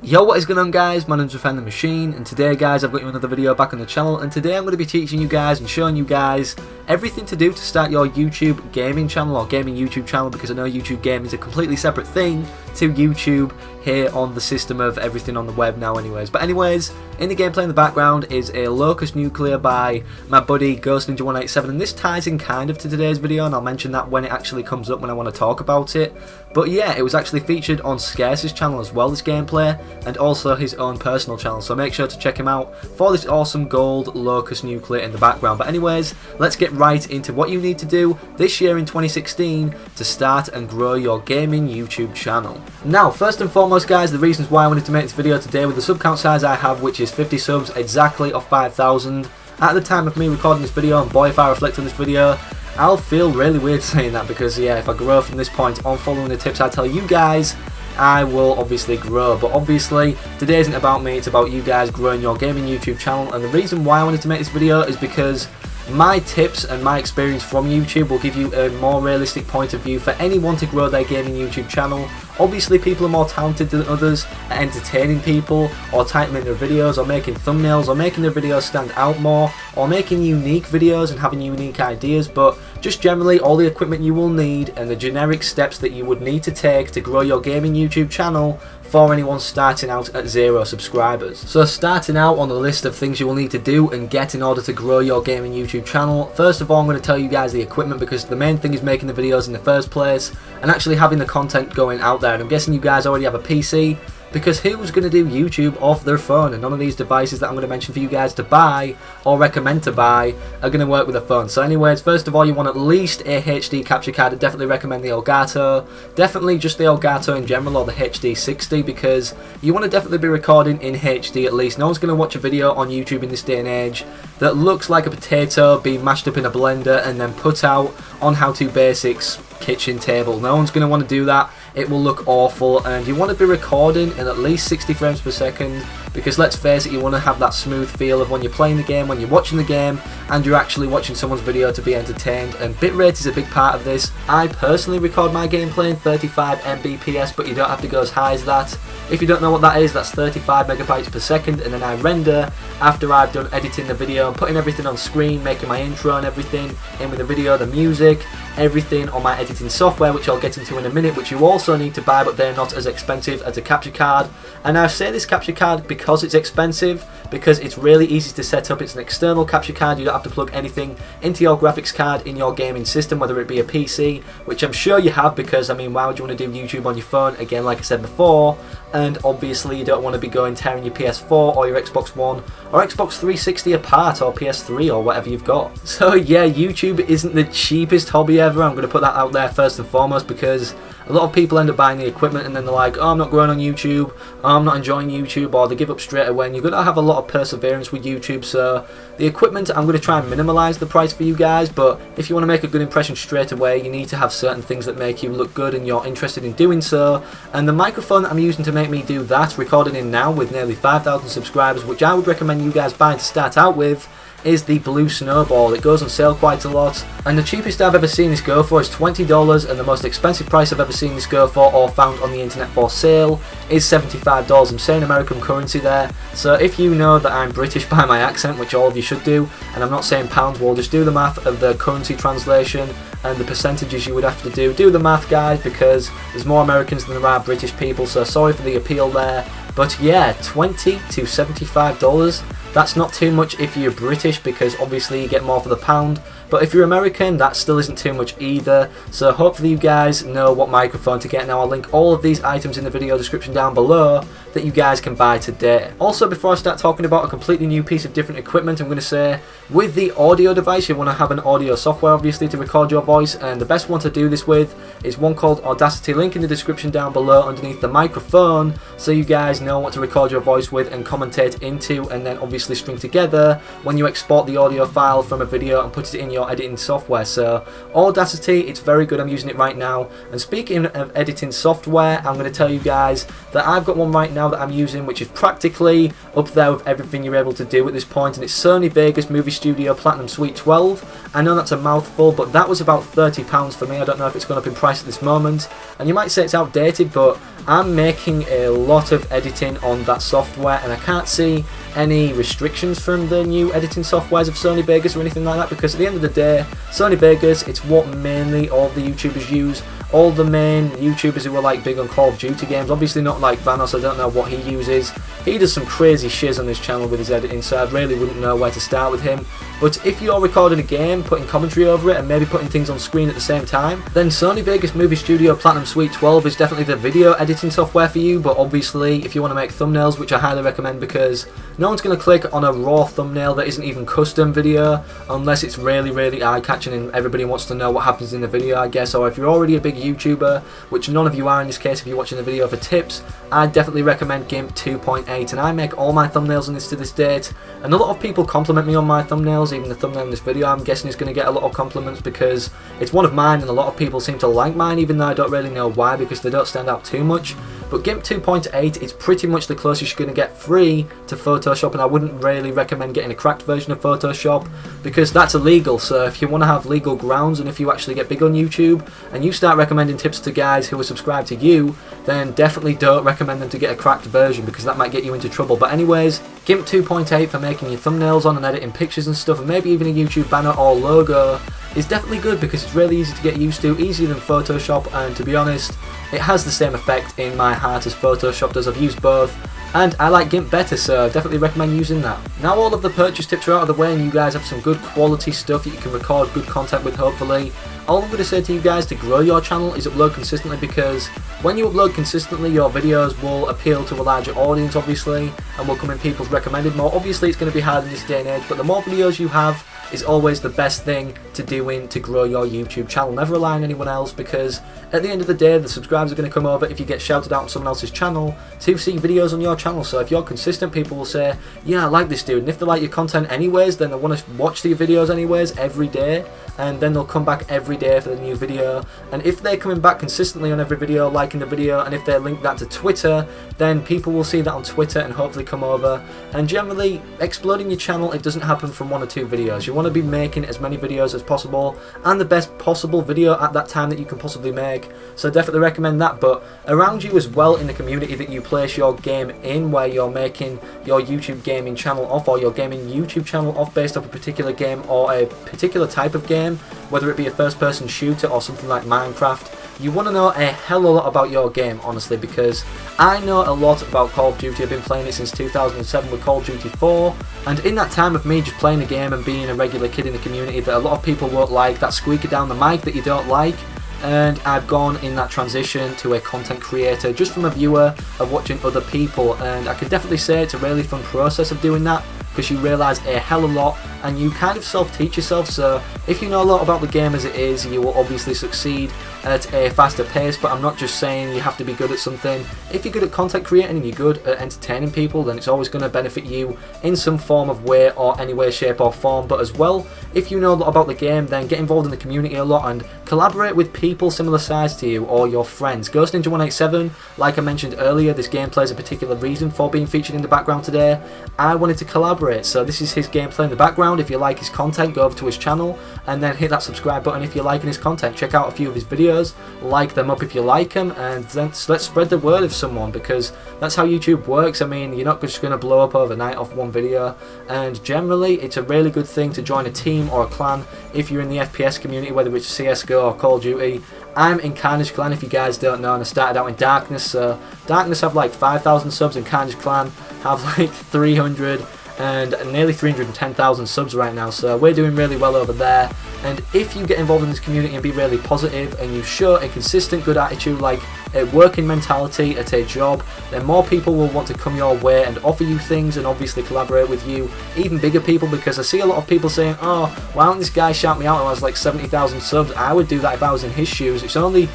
Yo, what is going on guys, my name's Defend the Machine, and today guys I've got you another video back on the channel, and today I'm going to be teaching you guys and showing you guys everything to do to start your YouTube gaming channel or gaming YouTube channel, because I know YouTube gaming is a completely separate thing to YouTube here on the system of everything on the web now anyways. But anyways, in the gameplay in the background is a Locust Nuclear by my buddy Ghost Ninja 187, and this ties in kind of to today's video, and I'll mention that when it actually comes up when I want to talk about it. But yeah, it was actually featured on Scarce's channel as well, this gameplay, and also his own personal channel, so make sure to check him out for this awesome gold Locust Nuclear in the background. But anyways, let's get right into what you need to do this year in 2016 to start and grow your gaming YouTube channel. Now, first and foremost guys, the reasons why I wanted to make this video today with the sub count size I have, which is 50 subs exactly off 5,000 at the time of me recording this video, and boy if I reflect on this video, I'll feel really weird saying that, because yeah, if I grow from this point on following the tips I tell you guys, I will obviously grow. But obviously today isn't about me, it's about you guys growing your gaming YouTube channel. And the reason why I wanted to make this video is because my tips and my experience from YouTube will give you a more realistic point of view for anyone to grow their gaming YouTube channel. Obviously people are more talented than others at entertaining people, or titling their videos, or making thumbnails, or making their videos stand out more, or making unique videos and having unique ideas. But just generally, all the equipment you will need and the generic steps that you would need to take to grow your gaming YouTube channel for anyone starting out at 0 subscribers. So starting out on the list of things you will need to do and get in order to grow your gaming YouTube channel, first of all I'm going to tell you guys the equipment, because the main thing is making the videos in the first place and actually having the content going out there. And I'm guessing you guys already have a PC, because who's going to do YouTube off their phone? And none of these devices that I'm going to mention for you guys to buy or recommend to buy are going to work with a phone. So anyways, first of all, you want at least a HD capture card. I definitely recommend the Elgato, definitely just the Elgato in general, or the HD60, because you want to definitely be recording in HD at least. No one's going to watch a video on YouTube in this day and age that looks like a potato being mashed up in a blender and then put out on How To Basics kitchen table. No one's going to want to do that. It will look awful, and you want to be recording in at least 60 frames per second, because let's face it, you want to have that smooth feel of when you're playing the game, when you're watching the game, and you're actually watching someone's video to be entertained. And bitrate is a big part of this. I personally record my gameplay in 35 Mbps, but you don't have to go as high as that. If you don't know what that is, that's 35 megabytes per second, and then I render after I've done editing the video and putting everything on screen, making my intro and everything in with the video, the music, everything on my editing software, which I'll get into in a minute, which you also need to buy, but they're not as expensive as a capture card. And I say this capture card because it's expensive, because it's really easy to set up. It's an external capture card. You don't have to plug anything into your graphics card in your gaming system, whether it be a PC, which I'm sure you have, because I mean, why would you want to do YouTube on your phone? Again, like I said before. And obviously you don't want to be going tearing your PS4 or your Xbox One or Xbox 360 apart, or PS3 or whatever you've got. So yeah, YouTube isn't the cheapest hobby ever. I'm going to put that out there first and foremost, because a lot of people end up buying the equipment and then they're like, oh, I'm not growing on YouTube, oh, I'm not enjoying YouTube, or they give up straight away. And you're going to have a lot of perseverance with YouTube. So the equipment, I'm going to try and minimise the price for you guys, but if you want to make a good impression straight away, you need to have certain things that make you look good and you're interested in doing so. And the microphone that I'm using to make me do that, recording in now with nearly 5,000 subscribers, which I would recommend you guys buying to start out with, is the Blue Snowball. It goes on sale quite a lot, and the cheapest I've ever seen this go for is $20, and the most expensive price I've ever seen this go for, or found on the internet for sale, is $75. I'm saying American currency there, so if you know that I'm British by my accent, which all of you should do, and I'm not saying pounds, we'll just do the math of the currency translation and the percentages you would have to do the math guys, because there's more Americans than there are British people, so sorry for the appeal there. But yeah, $20 to $75, that's not too much if you're British, because obviously you get more for the pound. But if you're American, that still isn't too much either. So hopefully you guys know what microphone to get. Now I'll link all of these items in the video description down below that you guys can buy today. Also, before I start talking about a completely new piece of different equipment, I'm going to say, with the audio device, you want to have an audio software obviously to record your voice, and the best one to do this with is one called Audacity, link in the description down below underneath the microphone, so you guys know what to record your voice with and commentate into, and then obviously string together when you export the audio file from a video and put it in your editing software. So Audacity, it's very good. I'm using it right now. And speaking of editing software, I'm going to tell you guys that I've got one right now now that I'm using, which is practically up there with everything you're able to do at this point, and it's Sony Vegas Movie Studio Platinum Suite 12. I know that's a mouthful, but that was about £30 for me. I don't know if it's gone up in price at this moment, and you might say it's outdated, but I'm making a lot of editing on that software, and I can't see any restrictions from the new editing softwares of Sony Vegas or anything like that, because at the end of the day, Sony Vegas, it's what mainly all the YouTubers use. All the main YouTubers who are like big on Call of Duty games, obviously not like Vanos, I don't know what he uses. He does some crazy shiz on his channel with his editing, so I really wouldn't know where to start with him. But if you're recording a game, putting commentary over it, and maybe putting things on screen at the same time, then Sony Vegas Movie Studio Platinum Suite 12 is definitely the video editing software for you. But obviously, if you want to make thumbnails, which I highly recommend, because no one's going to click on a raw thumbnail that isn't even custom video unless it's really eye-catching and everybody wants to know what happens in the video, I guess. Or if you're already a big YouTuber, which none of you are in this case if you're watching the video for tips, I'd definitely recommend GIMP 2.8, and I make all my thumbnails on this to this date, and a lot of people compliment me on my thumbnails. Even the thumbnail in this video, I'm guessing, is going to get a lot of compliments because it's one of mine, and a lot of people seem to like mine, even though I don't really know why, because they don't stand out too much. But GIMP 2.8 is pretty much the closest you're going to get free to Photoshop, and I wouldn't really recommend getting a cracked version of Photoshop because that's illegal. So if you want to have legal grounds, and if you actually get big on YouTube and you start recommending tips to guys who are subscribed to you, then definitely don't recommend them to get a cracked version because that might get you into trouble. But anyways, GIMP 2.8 for making your thumbnails on and editing pictures and stuff, and maybe even a YouTube banner or logo, is definitely good because it's really easy to get used to, easier than Photoshop, and to be honest, it has the same effect in my heart as Photoshop does. I've used both, and I like GIMP better, so I definitely recommend using that. Now all of the purchase tips are out of the way and you guys have some good quality stuff that you can record good content with, hopefully. All I'm going to say to you guys to grow your channel is upload consistently, because when you upload consistently, your videos will appeal to a larger audience, obviously, and will come in people's recommended more. Obviously, it's going to be hard in this day and age, but the more videos you have is always the best thing to doing to grow your YouTube channel. Never rely on anyone else, because at the end of the day, the subscribers are going to come over if you get shouted out on someone else's channel to see videos on your channel. So if you're consistent, people will say, yeah, I like this dude, and if they like your content anyways, then they want to watch your videos anyways every day, and then they'll come back every day for the new video. And if they're coming back consistently on every video, liking the video, and if they link that to Twitter, then people will see that on Twitter and hopefully come over. And generally, exploding your channel, it doesn't happen from 1 or 2 videos. You want to be making as many videos as possible, and the best possible video at that time that you can possibly make. So definitely recommend that. But around you as well, in the community that you place your game in, where you're making your YouTube gaming channel off, or your gaming YouTube channel off based off a particular game or a particular type of game, whether it be a first-person shooter or something like Minecraft, you want to know a hell of a lot about your game, honestly, because I know a lot about Call of Duty. I've been playing it since 2007 with Call of Duty 4, and in that time of me just playing the game and being a regular kid in the community that a lot of people won't like, that squeaker down the mic that you don't like, and I've gone in that transition to a content creator just from a viewer of watching other people, and I can definitely say it's a really fun process of doing that, because you realise a hell of a lot and you kind of self-teach yourself. So if you know a lot about the game as it is, you will obviously succeed at a faster pace. But I'm not just saying you have to be good at something. If you're good at content creating and you're good at entertaining people, then it's always going to benefit you in some form of way, or any way, shape or form. But as well, if you know a lot about the game, then get involved in the community a lot and collaborate with people similar size to you or your friends. Ghost Ninja 187, like I mentioned earlier, this gameplay is a particular reason for being featured in the background today. I wanted to collaborate, so this is his gameplay in the background. If you like his content, go over to his channel and then hit that subscribe button if you're liking his content. Check out a few of his videos, like them up if you like them, and then let's spread the word of someone, because that's how YouTube works. I mean, you're not just going to blow up overnight off one video, and generally it's a really good thing to join a team or a clan if you're in the FPS community, whether it's CSGO or Call of Duty. I'm in Carnage Clan, if you guys don't know, and I started out in Darkness. So Darkness have like 5,000 subs, and Carnage Clan have like 300 and nearly 310,000 subs right now, so we're doing really well over there. And if you get involved in this community and be really positive, and you show a consistent good attitude, like a working mentality at a job, then more people will want to come your way and offer you things, and obviously collaborate with you, even bigger people. Because I see a lot of people saying, oh, why don't this guy shout me out when I was like 70,000 subs? I would do that if I was in his shoes. It only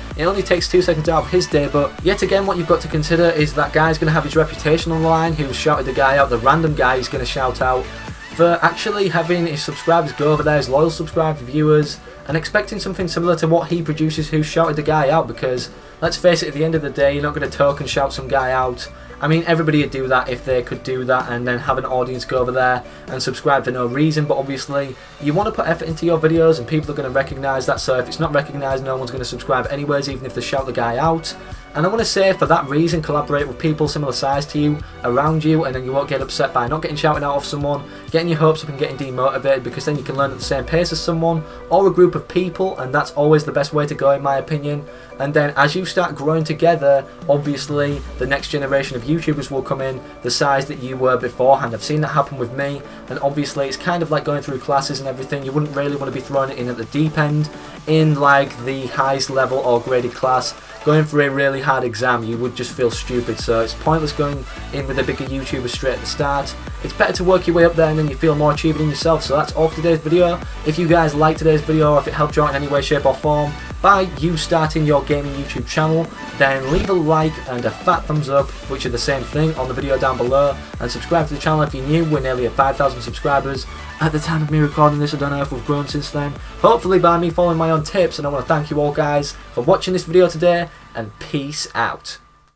takes 2 seconds out of his day. But yet again, what you've got to consider is that guy's going to have his reputation on the line, who shouted the guy out, the random guy he's going to shout out, for actually having his subscribers go over there, his loyal subscriber viewers, and expecting something similar to what he produces who shouted the guy out. Because let's face it, at the end of the day, you're not going to token shout some guy out I mean, everybody would do that if they could do that and then have an audience go over there and subscribe for no reason, but obviously you want to put effort into your videos and people are going to recognise that, so if it's not recognised, no one's going to subscribe anyways, even if they shout the guy out. And I want to say, for that reason, collaborate with people similar size to you, around you, and then you won't get upset by not getting shouted out off someone, getting your hopes up and getting demotivated, because then you can learn at the same pace as someone or a group of people, and that's always the best way to go in my opinion. And then as you start growing together, obviously the next generation of YouTubers will come in the size that you were beforehand. I've seen that happen with me, and obviously it's kind of like going through classes and everything. You wouldn't really want to be throwing it in at the deep end, in like the highest level or graded class, going for a really hard exam. You would just feel stupid, so it's pointless going in with a bigger YouTuber straight at the start. It's better to work your way up there and then you feel more achieving in yourself. So that's all for today's video. If you guys liked today's video, or if it helped you out in any way, shape or form by you starting your gaming YouTube channel, then leave a like and a fat thumbs up, which are the same thing, on the video down below, and subscribe to the channel if you're new. We're nearly at 5,000 subscribers at the time of me recording this. I don't know if we've grown since then, hopefully by me following my own tips. And I want to thank you all guys for watching this video today, and peace out.